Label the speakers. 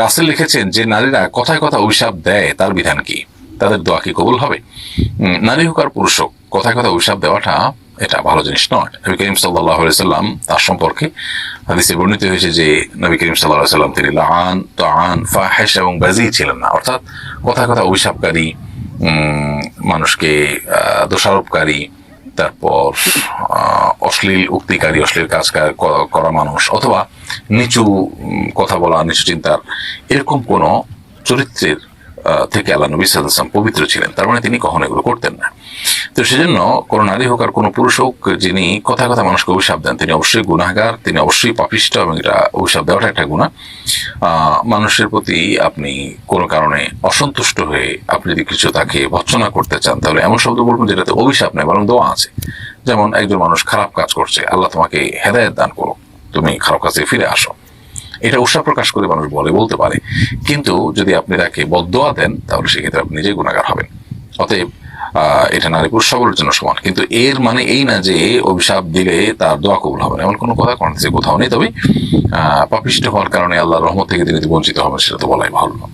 Speaker 1: রাসেল লিখেছেন যে নারীরা কথায় কথা অভিশাপ দেয় তার বিধান কি, তাদের দোয়া কি কবুল হবে? নারী হোক আর পুরুষ হোক, কথায় কথা অভিশাপ দেওয়াটা এটা ভালো জিনিস নয়। নবী করিম সাল্লাল্লাহু আলাইহি সাল্লাম তার সম্পর্কে হাদিসে বর্ণিত হয়েছে যে নবী করিম সাল্লাল্লাহু আলাইহি সাল্লাম তিনি লাআন, তাআন, ফাহিশ এবং বাযী ছিলেন না, অর্থাৎ কথায় কথা অভিশাপকারী, মানুষকে দোষারোপকারী, তারপর অশ্লীল উক্তিকারী, অশ্লীল কাজ করা মানুষ, অথবা নিচু কথা বলা, নিচু চিন্তার এরকম কোন চরিত্রের থেকে আল্লাহ নবী সাল্লাল্লাহু আলাইহি ওয়াসাল্লাম পবিত্র ছিলেন। তার মানে তিনি কখনো এগুলো করতেন না। তো সেজন্য কোনো নারী হোক আর কোনো পুরুষ হোক, যিনি কথায় কথা মানুষকে অভিশাপ দেন তিনি অবশ্যই গুনাহগার, তিনি অবশ্যই পাপিষ্ট, এবং এটা অভিশাপ দেওয়াটা একটা গুনাহ। মানুষের প্রতি আপনি কোনো কারণে অসন্তুষ্ট হয়ে আপনি যদি কিছু তাকে ভর্ৎসনা করতে চান, তাহলে এমন শব্দ বলবেন যেটাতে অভিশাপ নেই বরং দোয়া আছে। যেমন একজন মানুষ খারাপ কাজ করছে, আল্লাহ তোমাকে হেদায়েত দান করো, তুমি খারাপ কাজে ফিরে আসো, এটা উৎসাহ প্রকাশ করে মানুষ বলতে পারে। কিন্তু যদি আপনি তাকে বদদোয়া দেন তাহলে সেক্ষেত্রে আপনি নিজেই গুনাহগার হবেন। অতএব এটা নারী পুরুষ সবার জন্য সমান, কিন্তু এর মানে এই না যে অভিশাপ দিলে তার দোয়া কবুল হবে না, এমন কোনো কথা কোরআনে কোথাও নেই। তবে পাপিষ্ট হওয়ার কারণে আল্লাহর রহমত থেকে তিনি বঞ্চিত হবেন সেটা তো বলাই ভালো না।